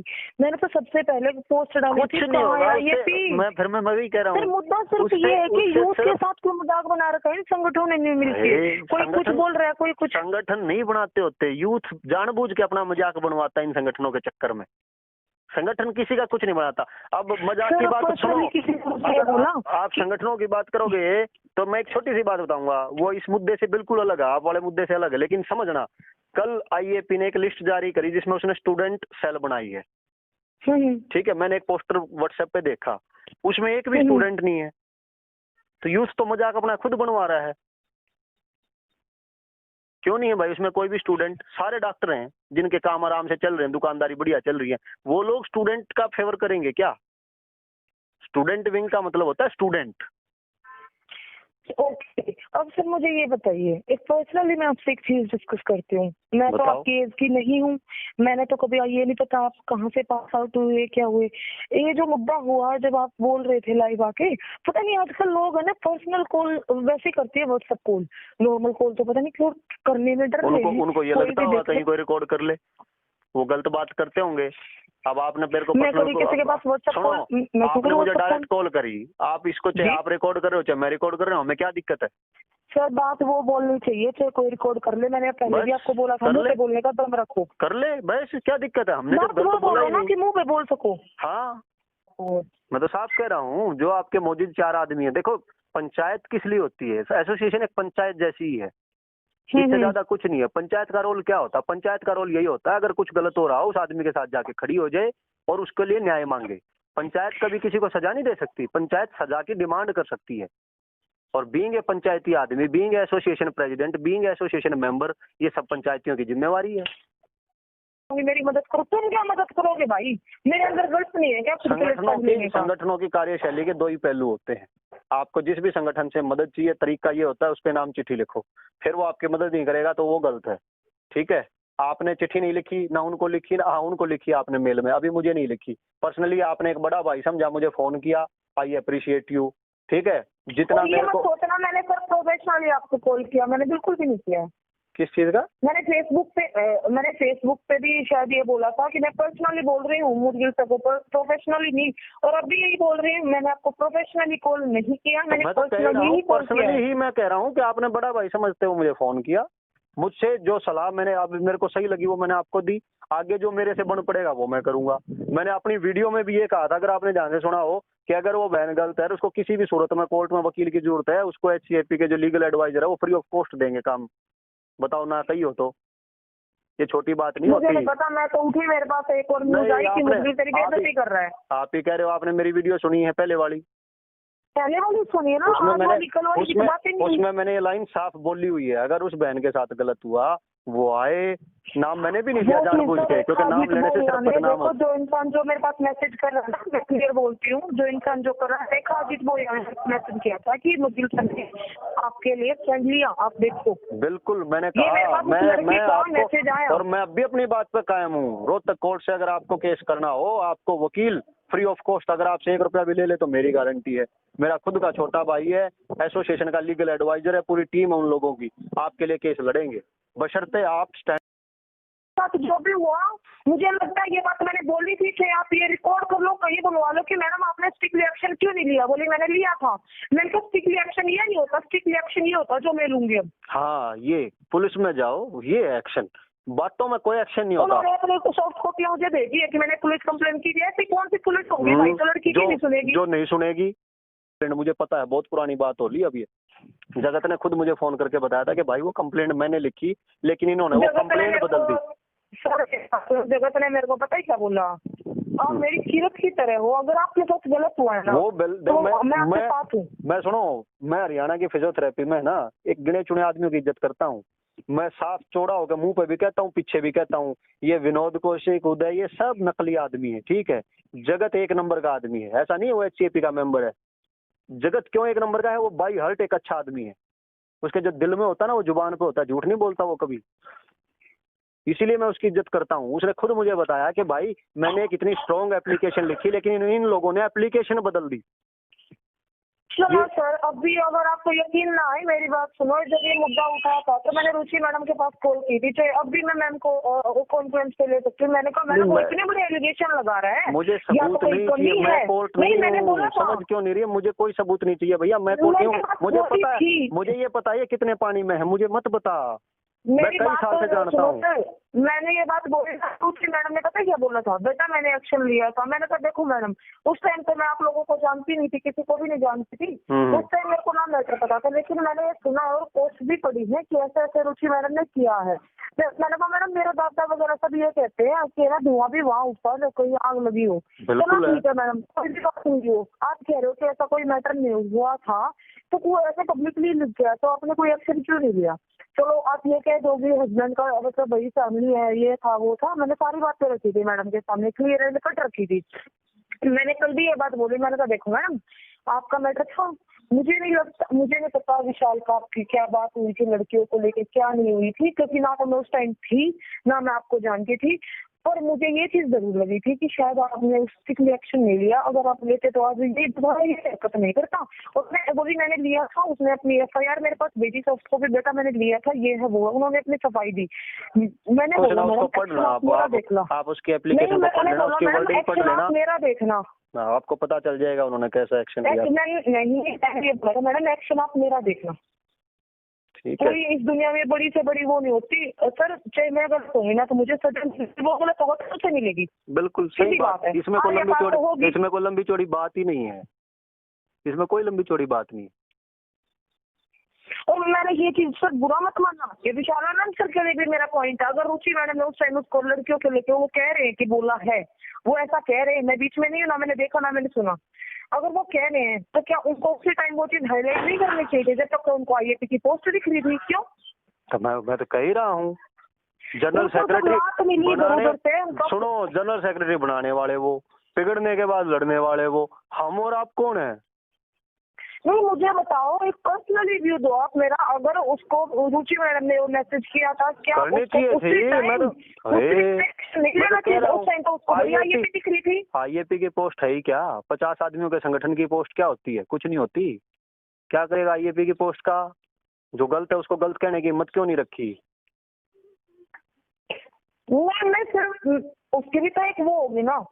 मैंने तो सबसे पहले पोस्ट डाली कुछ थी, नहीं होगा ये उससे, थी। मैं वही कह रहा सर हूँ। मुद्दा सिर्फ ये है कि यूथ के साथ क्यों मजाक बना रखा है इन संगठनों ने मिलके, कोई कुछ बोल रहा है, कोई कुछ। संगठन नहीं बनाते होते, यूथ जानबूझ के अपना मजाक बनवाता है इन संगठनों के चक्कर में। संगठन किसी का कुछ नहीं बनाता। अब मजाक की बात सुनो, अगर आप संगठनों की बात करोगे तो मैं एक छोटी सी बात बताऊंगा, वो इस मुद्दे से बिल्कुल अलग है, आप वाले मुद्दे से अलग है, लेकिन समझना, कल आईएपी ने एक लिस्ट जारी करी जिसमें उसने स्टूडेंट सेल बनाई है, ठीक है, मैंने एक पोस्टर व्हाट्सएप पे देखा, उसमें एक भी स्टूडेंट नहीं है। तो यूथ तो मजाक अपना खुद बनवा रहा है। क्यों नहीं है भाई उसमें कोई भी स्टूडेंट? सारे डॉक्टर हैं जिनके काम आराम से चल रहे हैं, दुकानदारी बढ़िया चल रही है, वो लोग स्टूडेंट का फेवर करेंगे क्या? स्टूडेंट विंग का मतलब होता है स्टूडेंट। ओके, अब सर मुझे ये बताइए, एक पर्सनली मैं आपसे एक चीज डिस्कस करती हूँ। मैं तो आपकी एज की नहीं हूँ, मैंने तो कभी ये नहीं पता आप कहाँ से पास आउट हुए, क्या हुए। ये जो मुद्दा हुआ जब आप बोल रहे थे लाइव आके, पता नहीं आजकल लोग है ना पर्सनल कॉल वैसे करते हैं, व्हाट्सएप कॉल, नॉर्मल कॉल तो पता नहीं क्यों करने में डर रहे हैं। उनको ये लगता होगा कहीं कोई रिकॉर्ड कर ले, वो गलत बात करते होंगे। अब आपने मेरे को किसी के पास व्हाट्सएप कॉल, आपने मुझे डायरेक्ट कॉल करी, आप इसको चाहे आप रिकॉर्ड कर रहे हो चाहे मैं रिकॉर्ड कर रहा हूँ, हमें क्या दिक्कत है? सर बात वो बोलनी चाहिए, चाहे कोई रिकॉर्ड कर ले, मैंने पहले भी आपको बोला था मुंह पे बोलने का दम रखो। कर ले बस, क्या दिक्कत है? हमने तो गलत बोला ही नहीं कि मुंह पे बोल सको। हाँ मैं तो साफ कह रहा हूँ, जो आपके मौजूद 4 आदमी है, देखो पंचायत किस लिए होती है? एसोसिएशन एक पंचायत जैसी ही है, इससे ज्यादा कुछ नहीं है। पंचायत का रोल क्या होता है? पंचायत का रोल यही होता है, अगर कुछ गलत हो रहा हो उस आदमी के साथ जाके खड़ी हो जाए और उसके लिए न्याय मांगे। पंचायत कभी किसी को सजा नहीं दे सकती, पंचायत सजा की डिमांड कर सकती है। और बीइंग ए पंचायती आदमी, being association president, being association member, ये सब पंचायतियों की जिम्मेवारी है। मेरी मदद करो, तुम क्या मदद करोगे भाई? मेरे अंदर गलत नहीं है क्या? संगठनों की कार्यशैली के 2 ही पहलू होते हैं। आपको जिस भी संगठन से मदद चाहिए, तरीका ये होता है उस पे नाम चिट्ठी लिखो, फिर वो आपकी मदद नहीं करेगा तो वो गलत है, ठीक है? आपने चिट्ठी नहीं लिखी, ना उनको लिखी, ना उनको लिखी आपने मेल में, अभी मुझे नहीं लिखी। पर्सनली आपने एक बड़ा भाई समझा, मुझे फोन किया, आई अप्रिशिएट यू, ठीक है? जितना मेरे को सोचना, मैंने सर प्रोफेशनली आपको कॉल किया, मैंने बिल्कुल भी नहीं किया। किस चीज का? मैंने फेसबुक पे भी शायद ये बोला था कि मैं पर्सनली बोल रही हूँ मुदगिल सर को, प्रोफेशनली नहीं, और अभी यही बोल रही हूँ, मैंने आपको प्रोफेशनली कॉल नहीं किया, मैंने पर्सनली ही मैं कह रहा हूँ कि आपने बड़ा भाई समझते हो मुझे फोन किया, मुझसे जो सलाह मैंने अब मेरे को सही लगी वो मैंने आपको दी, आगे जो मेरे से बन पड़ेगा वो मैं करूंगा। मैंने अपनी वीडियो में भी ये कहा था, अगर आपने ध्यान से सुना हो, कि अगर वो बहन गलत है उसको किसी भी सूरत में कोर्ट में वकील की जरूरत है, उसको एचसीएपी के जो लीगल एडवाइजर है वो फ्री ऑफ कॉस्ट देंगे काम। बताओ ना, सही हो तो ये छोटी बात नहीं होती। मुझे नहीं पता, मैं तो उठी, मेरे पास एक और न्यूज आई कि मुदगिल तेरी बेइज्जती कर रहा है। आप ही कह रहे हो, आपने मेरी वीडियो सुनी है पहले वाली सुनिए ना, उसमें मैंने ये लाइन साफ बोली हुई है, अगर उस बहन के साथ गलत हुआ वो आए, नाम मैंने भी नहीं लिया जानबूझ के, क्योंकि नाम लेने से सिर्फ बदनाम होता है। जो इंसान जो मेरे पास मैसेज कर रहा है, मैं क्लियर बोलती हूँ, जो इंसान जो कर रहा है, देखा अजीत वो मैसेज किया था कि मुदगिल सर ने आपके लिए फ्रेंडली, आप देखो। बिल्कुल मैंने कहा, मैं आपको, और मैं अब भी अपनी बात पे कायम हूँ। रोहतक कोर्ट से अगर आपको केस करना हो, आपको वकील फ्री ऑफ कॉस्ट, अगर आपसे 1 रुपया भी ले ले तो मेरी गारंटी है। मेरा खुद का छोटा भाई है, एसोसिएशन का लीगल एडवाइजर है, पूरी टीम है उन लोगों की, आपके लिए केस लड़ेंगे, बशर्ते आप स्टैंड। जो भी हुआ, मुझे लगता है ये बात मैंने बोली थी कि आप ये रिकॉर्ड कर लो, कहीं बुलवा लो कि मैडम आपने स्ट्रिक्टली एक्शन क्यों नहीं लिया। बोली मैंने लिया था। मैंने कहा स्ट्रिक्टली एक्शन ये नहीं होता, स्ट्रिक्टली एक्शन ये होता जो मैं लूंगी अब। हाँ, ये पुलिस में जाओ, ये एक्शन, बातों में कोई एक्शन नहीं होता। उन्होंने सॉफ्ट कॉपी मुझे भेजी है कि मैंने पुलिस कंप्लेंट की है। कौन सी पुलिस होगी भाई? तो लड़की की नहीं सुनेगी, जो नहीं सुनेगी। मुझे पता है, बहुत पुरानी बात हो ली। अब ये जगत ने खुद मुझे फोन करके बताया था कि भाई वो कंप्लेंट मैंने लिखी, लेकिन इन्होंने वो कंप्लेंट बदल दी। जगत ने मेरे को पता ही क्या बोला, आप मेरी सीरत की तरह हो, अगर आपके साथ गलत हुआ है ना तो मैं आपके साथ हूँ। मैं सुनो, मैं हरियाणा की फिजियोथेरेपी में ना एक गिने चुने आदमियों की इज्जत करता हूँ। मैं साफ चौड़ा होकर मुंह पे भी कहता हूँ, पीछे भी कहता हूँ, ये विनोद कौशिक, उदय, ये सब नकली आदमी है, ठीक है? जगत 1 नंबर का आदमी है, ऐसा नहीं है वो एचसीएपी का मेंबर है। जगत क्यों 1 नंबर का है? वो बाई हर्ट एक अच्छा आदमी है, उसके जो दिल में होता है ना वो जुबान पे होता है, झूठ नहीं बोलता वो कभी। इसीलिए मैं उसकी इज्जत करता हूँ। उसने खुद मुझे बताया कि भाई मैंने एक इतनी स्ट्रॉन्ग एप्लीकेशन लिखी, लेकिन इन लोगों ने एप्लीकेशन बदल दी। चलो सर, अभी अगर आपको यकीन ना आए मेरी बात सुनो, जब ये मुद्दा उठाया था तो मैंने रुचि मैडम के पास कॉल की थी, चाहे अब भी मैं मैम को कॉन्फ्रेंस पे ले सकती हूँ। मैंने कहा मैडम वो इतने बड़े एलिगेशन लगा रहा है, मुझे सबूत नहीं चाहिए, मैं कोर्ट नहीं, मैंने बोला समझ क्यों नहीं रही है, मुझे कोई सबूत नहीं चाहिए भैया, मैं कोर्ट नहीं हूँ। मुझे पता है, मुझे ये पता है कितने पानी में है, मुझे मत बता, मैं कई साल से जानता हूँ। मैंने ये बात बोली रुचि मैडम ने, पता क्या बोला था, बेटा मैंने एक्शन लिया था। मैंने कहा देखो मैडम, उस टाइम पे मैं आप लोगों को जानती नहीं थी, किसी को भी नहीं जानती थी, उस टाइम मेरे को ना मैटर पता था, लेकिन मैंने ये सुना और पोस्ट भी पढ़ी है कि ऐसे ऐसे रुचि मैडम ने किया है। मैंने कहा मैडम मेरे दादा वगैरह सब ये कहते हैं कि ना धुआं भी वहाँ ऊपर कोई आग लगी हो। चलो ठीक है मैडम, कोई भी बात नहीं हो, आप कह रहे हो कि ऐसा कोई मैटर नहीं हुआ था, तो कोई ऐसे पब्लिकली लिख गया तो आपने कोई एक्शन क्यों नहीं लिया? चलो आप ये कह दो भी हस्बैंड का मतलब बड़ी फैमिली है, ये था वो था, मैंने सारी बातें रखी थी मैडम के सामने, क्लियर एंड कट रखी थी। मैंने कल भी ये बात बोली, मैंने कहा देखो मैडम आपका मैटर था, मुझे नहीं लगता, मुझे नहीं पता विशाल का आपकी क्या बात हुई थी लड़कियों को लेकर, क्या नहीं हुई थी, क्योंकि ना तो मैं उस टाइम थी ना मैं आपको जानती थी। पर मुझे ये चीज जरूर लगी थी कि शायद आपने उसके लिए एक्शन नहीं लिया, अगर आप लेते तो आज ये दोबारा ये हरकत नहीं करता। और मैं वो भी मैंने लिया था, उसने अपनी FIR मेरे पास भेजी था, उसको भी बेटा मैंने लिया था, ये है वो है, उन्होंने अपनी सफाई दी। मैंने बोला मैडम आप उसकी एप्लीकेशन को पढ़ लेना, उसकी वर्डिंग पढ़ लेना, मेरा देखना, आपको पता चल जाएगा उन्होंने कैसा एक्शन लिया। नहीं मैडम, एक्शन आप मेरा देखना, कोई इस दुनिया में बड़ी से बड़ी वो नहीं होती सर, चाहे मैं गलत होंगी ना तो मुझे सजा, वो गलत होगा तो मुझे मिलेगी। बिल्कुल सही बात है, इसमें कोई लंबी चौड़ी बात ही नहीं है, इसमें कोई लंबी चौड़ी बात नहीं। और मैंने ये चीज सर बुरा मत मानना, ये विशालानंद सर के लिए भी मेरा पॉइंट है। अगर रुचि मैडम ने उस टाइम उसको लड़कियों के लेके वो कह रहे हैं कि बोला है, वो ऐसा कह रहे हैं, मैं बीच में नहीं हूँ, ना मैंने देखा ना मैंने सुना, अगर वो कह रहे हैं तो क्या उनको उसी टाइम वो चीज हाईलाइट नहीं करनी चाहिए जब तक तो उनको IAP की पोस्ट दिख रही थी? क्यों? तो मैं तो कह ही रहा हूँ, जनरल सेक्रेटरी बनाने, सुनो, जनरल सेक्रेटरी बनाने वाले वो, बिगड़ने के बाद लड़ने वाले वो, हम और आप कौन है? नहीं मुझे बताओ, एक पर्सनल रिव्यू दो आप मेरा, अगर उसको रुचि मैडम ने वो मैसेज किया था, क्या करनी चाहिए थी? मैं तो IAP की पोस्ट है ही क्या? 50 आदमियों के संगठन की पोस्ट क्या होती है? कुछ नहीं होती। क्या करेगा IAP की पोस्ट का? जो गलत है उसको गलत कहने की हिम्मत क्यों नहीं रखी? मैं सिर्फ उसकी भी तो एक वो होगी ना,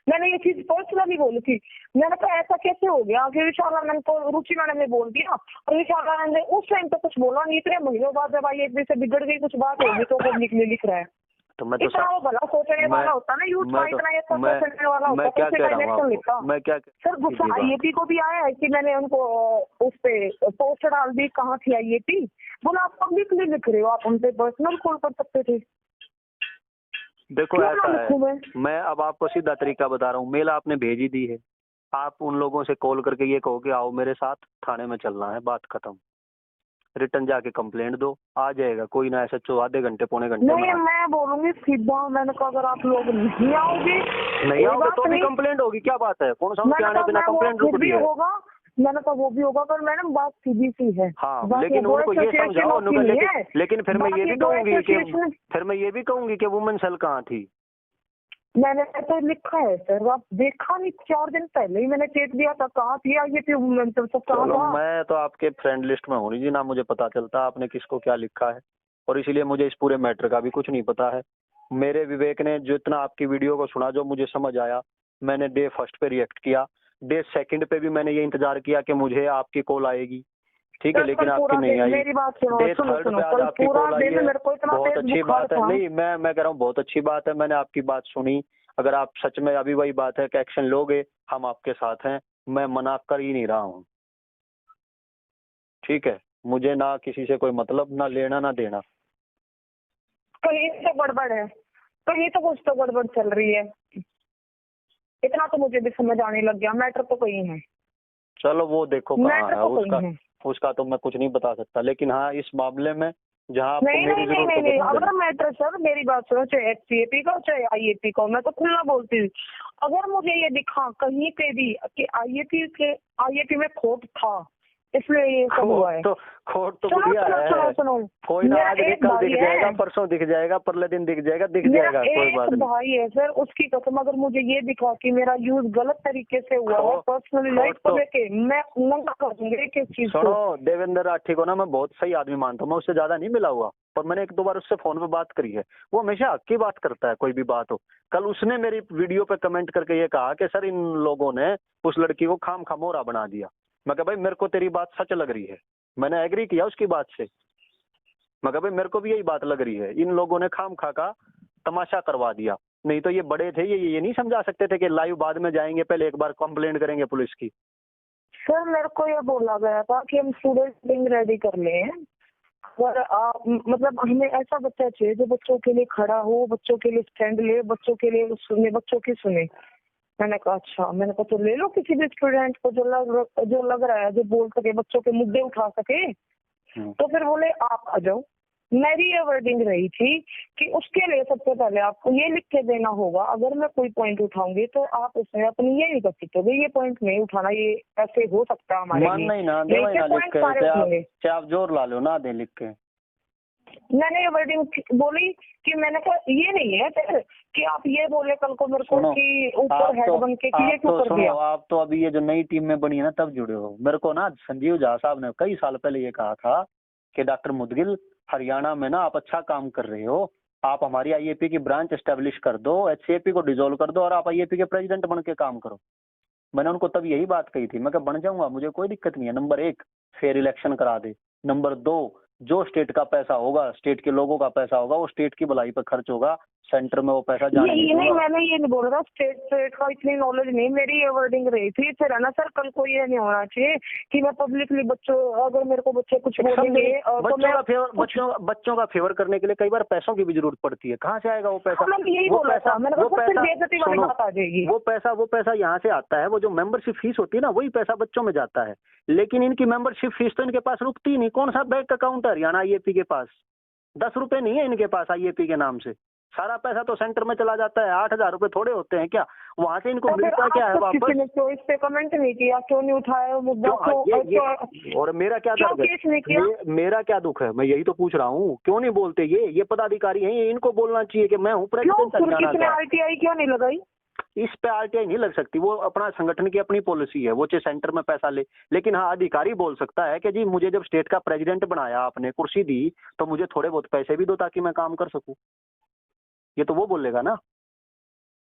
मैंने ये चीज पर्सनली बोली थी, मैंने कहा ऐसा कैसे हो गया कि विशालानंद को रुचि मैडम ने बोल दिया और विशालानंद ने उस टाइम तो कुछ बोला नहीं, इतने महीनों बाद जब IAP से बिगड़ गई कुछ बात होगी तो वो लिख रहा है। तो मैं तो इतना वो भला सोचने वाला होता ना, यूथ का इतना ये सोचने वाला होता, मैं क्या कह रहा हूँ, मैं क्या सर गुस्सा IAP को भी आया है कि मैंने उनको उस पे पोस्ट डाल दी, कहाँ थी IAP, बोला आप पब्लिकली लिख रहे हो, आप उन पे पर्सनल कॉल कर सकते थे। देखो ऐसा है, मैं अब आपको सीधा तरीका बता रहा हूँ, मेल आपने भेज ही दी है, आप उन लोगों से कॉल करके ये कहो कि आओ मेरे साथ थाने में चलना है, बात खत्म, रिटर्न जाके कंप्लेंट दो, आ जाएगा कोई ना, ऐसा आधे घंटे पौने घंटे नहीं मैं बोलूंगी सीधा, मैंने कहा अगर आप लोग नहीं आओगे तो भी कंप्लेंट होगी, क्या बात है, कौन सा उनके आने बिना कंप्लेंट रुक रही है? मैंने कहा वो भी होगा, पर मैडम बात सीधी सी है। हाँ लेकिन उनको ये समझाओ, लेकिन फिर मैं ये भी कहूंगी कि वुमेन सेल कहाँ थी? मैंने तो लिखा है सर, आप देखा नहीं, 4 दिन पहले ही मैंने चेक दिया था, कहाँ थी IAP वुमेन सेल, सब कहाँ था? मैं तो आपके फ्रेंड लिस्ट में हूँ जी, ना मुझे पता चलता आपने किसको क्या लिखा है, और इसीलिए मुझे इस पूरे मैटर का भी कुछ नहीं पता है। मेरे विवेक ने जितना आपकी वीडियो को सुना, जो मुझे समझ आया, मैंने डे 1 पे रिएक्ट किया, डे 2 पे भी मैंने ये इंतजार किया कि मुझे आपकी कॉल आएगी, ठीक है, लेकिन आपकी नहीं आई। मेरी बात सुनो, डे 3 पे आज आपकी कॉल आई है, बहुत अच्छी बात है। नहीं मैं कह रहा हूँ बहुत अच्छी बात है, मैंने आपकी बात सुनी, अगर आप सच में अभी वही बात है कि एक्शन लोगे, हम आपके साथ हैं, मैं मना कर ही नहीं रहा हूँ, ठीक है, मुझे ना किसी से कोई मतलब, ना लेना ना देना। कहीं तो गड़बड़ है, कहीं तो कुछ तो गड़बड़ चल रही है, इतना तो मुझे भी समझ आने लग गया, मैटर तो कहीं है। चलो वो देखो कहाँ है, उसका तो मैं कुछ नहीं बता सकता, लेकिन हाँ इस मामले में जहाँ आपको मेरी जरूरत है, अगर मैटर सर मेरी बात सुनो, चाहे HCAP का चाहे IAP का, मैं तो खुला बोलती हूँ, अगर मुझे ये दिखा कहीं पे भी कि IAP में खोट था, इसलिए ये सब हुआ है। तो खोट तो सुनो बढ़िया सुनो है। सुनो सुनो, कोई ना, आज मेरा एक कल भाई दिख जाएगा, है, परसों दिख जाएगा, परले दिन दिख जाएगा, मेरा कोई बात एक नहीं। भाई है सर, उसकी कसम अगर मुझे ये दिखा कि मेरा यूज गलत तरीके से हुआ है पर्सनली लाइफ को लेके, मैं नंगा कर दूंगी किस चीज को। सुनो, देवेंद्र राठी को ना मैं बहुत सही आदमी मानता हूँ, मैं उससे ज्यादा नहीं मिला हुआ, पर मैंने एक दो बार उससे फोन पे बात करी है। वो हमेशा हक की बात करता है, कोई भी बात हो। कल उसने मेरी वीडियो पे कमेंट करके ये कहा कि सर इन लोगों ने उस लड़की को खाम खमोरा बना दिया। मैं कहा भाई मेरे को तेरी बात सच लग रही है, मैंने एग्री किया उसकी बात से। मैं कहा भाई मेरे को भी यही बात लग रही है, इन लोगों ने खाम खा का तमाशा करवा दिया। नहीं तो ये बड़े थे, ये नहीं समझा सकते थे कि लाइव बाद में जाएंगे, पहले एक बार कंप्लेंट करेंगे पुलिस की। सर मेरे को ये बोला गया था कि हम स्टूडेंट विंग रेडी कर ले, और आप मतलब हमें ऐसा बच्चा चाहिए जो बच्चों के लिए खड़ा हो, बच्चों के लिए स्टैंड ले, बच्चों के लिए सुने, बच्चों की सुने। मैंने कहा अच्छा, मैंने कहा तो ले लो किसी भी स्टूडेंट को जो लग रहा है, जो बोल सके, बच्चों के मुद्दे उठा सके। तो फिर बोले आप आ जाओ। मेरी ये वर्डिंग रही थी कि उसके लिए सबसे पहले आपको ये लिख के देना होगा, अगर मैं कोई पॉइंट उठाऊंगी तो आप उसमें अपनी ये नहीं कर सकते, ये पॉइंट नहीं उठाना, ये ऐसे हो सकता है हमारे लिए, नहीं ना, पॉइंट सारे उठाएंगे। आप जोर ला लो ना, दे लिख के। मैंने ये वर्डिंग बोली कि मैंने कहा ये नहीं है सर कि आप ये बोले कल को मेरे को कि ऊपर हेड बन के कि ये क्यों कर दिया। आप तो अभी ये जो नई टीम में बनी है ना, तब जुड़े हो। मेरे को ना संजीव झा साहब ने कई साल पहले ये कहा था कि डॉक्टर मुदगिल, हरियाणा में ना आप अच्छा काम कर रहे हो, आप हमारी आईएपी की ब्रांच एस्टेब्लिश कर दो, एचसीएपी को डिसॉल्व कर दो और आप आईएपी के प्रेसिडेंट बन के काम करो। मैंने उनको तब यही बात कही थी, मैं बन जाऊंगा, मुझे कोई दिक्कत नहीं है। नंबर 1 फेयर इलेक्शन करा दे, नंबर 2 जो स्टेट का पैसा होगा, स्टेट के लोगों का पैसा होगा, वो स्टेट की भलाई पर खर्च होगा, सेंटर में वो पैसा जाने नहीं मैंने ये नहीं बोल रहा, स्टेट का इतनी नॉलेज नहीं, मेरी ये वर्डिंग रही थी। फिर है ना सर, कल को ये नहीं होना चाहिए कि मैं पब्लिकली बच्चों, अगर मेरे को बच्चे कुछ बोलेंगे बच्चों का फेवर करने के लिए कई बार पैसों की भी जरूरत पड़ती है। कहाँ से आएगा वो पैसा? मैंने यही बोला था, मैंने कहा फिर बेइज्जती वाली बात आ जाएगी। वो पैसा यहाँ से आता है, वो जो मेंबरशिप फीस होती है ना, वही पैसा बच्चों में जाता है। लेकिन इनकी मेंबरशिप फीस तो इनके पास रुकती नहीं। कौन सा बैंक अकाउंट है हरियाणा आईएपी के पास? 10 रुपए नहीं है इनके पास आईएपी के नाम से। सारा पैसा तो सेंटर में चला जाता है। 8,000 रुपए थोड़े होते हैं क्या? वहां से इनको मिलता क्या है वापस? किसी ने तो इस पे कमेंट नहीं किया, क्यों नहीं उठाया मुद्दा? और मेरा क्या दर्द है? मेरा क्या दुख है? मैं यही तो पूछ रहा हूँ, क्यों नहीं बोलते? ये पदाधिकारी हैं, इनको बोलना चाहिए कि मैं हूँ प्रेसिडेंट हरियाणा का। आरटीआई क्यों नहीं लगाई? इस पे आरटीआई नहीं लग सकती, वो अपना संगठन की अपनी पॉलिसी है, वो चाहे सेंटर में पैसा ले। लेकिन हाँ, अधिकारी बोल सकता है कि जी मुझे जब स्टेट का प्रेसिडेंट बनाया, आपने कुर्सी दी, तो मुझे थोड़े बहुत पैसे भी दो ताकि मैं काम कर सकूं। ये तो वो बोलेगा ना,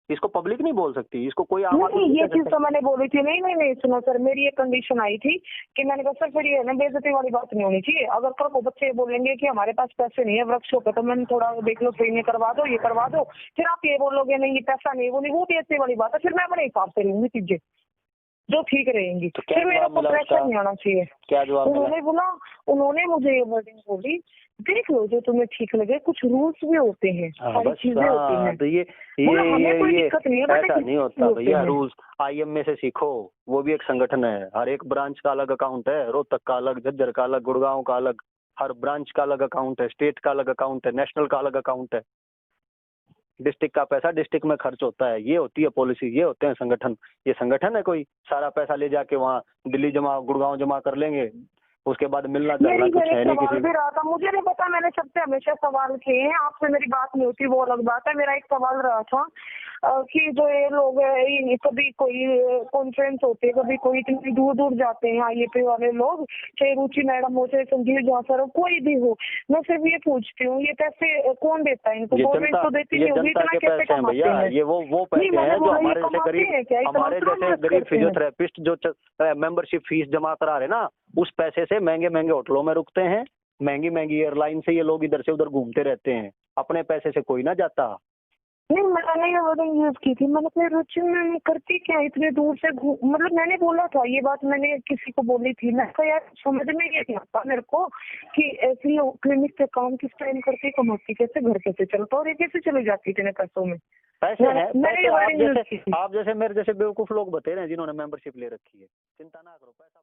इसको पब्लिक नहीं बोल सकती, इसको कोई आम आदमी नहीं। ये चीज तो मैंने बोली थी। नहीं सुनो सर, मेरी एक कंडीशन आई थी कि मैंने कहा सर फिर ये ना बेइज्जती वाली बात नहीं होनी चाहिए। अगर कल को बच्चे बोलेंगे कि हमारे पास पैसे नहीं है वृक्षों पे, तो मैंने थोड़ा देख लो, ट्रेनिंग करवा दो, ये करवा दो, फिर आप ये बोलोगे नहीं ये पैसा नहीं, वो बेइज्जती वाली बात है। फिर मैं अपने हिसाब से लूंगी चीजें जो ठीक रहेंगी, तो फिर मेरे को प्रेशर नहीं आना चाहिए। क्या जवाब उन्होंने मुझे ये वर्डिंग बोली, देख लो जो तुम्हें ठीक लगे, कुछ रूल्स भी होते हैं, सारी चीजें होती हैं। तो ये ऐसा नहीं होता भैया। रूल्स आईएमए से सीखो, वो भी एक संगठन है। हर एक ब्रांच का अलग अकाउंट है, रोहतक का अलग, झज्जर का अलग, गुड़गांव का अलग, हर ब्रांच का अलग अकाउंट है, स्टेट का अलग अकाउंट है, नेशनल का अलग अकाउंट है। डिस्ट्रिक्ट का पैसा डिस्ट्रिक्ट में खर्च होता है, ये होती है पॉलिसी, ये होते हैं संगठन। ये संगठन है कोई सारा पैसा ले जाके वहाँ दिल्ली जमा, गुड़गांव जमा कर लेंगे, उसके बाद मिलना चलना कुछ है नहीं किसी भी। रहा था, मुझे नहीं पता, मैंने सबसे हमेशा सवाल किए हैं, आपसे मेरी बात नहीं होती वो अलग बात है। मेरा एक सवाल रहा था कि जो ये लोग कभी कोई कॉन्फ्रेंस होती है, कभी कोई इतनी दूर दूर जाते हैं आईएपी वाले लोग, चाहे रुचि मैडम हो, चाहे संजीव झा सर हो, कोई भी हो, मैं सिर्फ ये पूछती हूँ ये पैसे कौन देता है इनको? गवर्नमेंट तो देती नहीं होगी, इतना कैसे कमाते हैं? ये वो पैसे हैं जो हमारे जैसे गरीब फिजियोथेरेपिस्ट जो मेंबरशिप फीस जमा करा रहे ना, उस पैसे से महंगे महंगे होटलों में रुकते हैं, महंगी महंगी एयरलाइन से ये लोग इधर से उधर घूमते रहते हैं। अपने पैसे से कोई ना जाता। नहीं, मैंने ये वर्डिंग यूज की थी, मैंने कहा रुचि मैंने करती क्या इतने दूर से मतलब मैंने बोला था ये बात, मैंने किसी को बोली थी। मैं कहा यार समझ में ये नहीं आता मेरे को कि ऐसी क्लिनिक पे काम किस टाइम करती, कमाती कैसे, घर कैसे चलता और ये कैसे चली जाती इतने पैसों में? पैसे हैं, आप जैसे मेरे जैसे बेवकूफ लोग बते रहे हैं जिन्होंने मेंबरशिप ले रखी है। चिंता ना करो, पैसा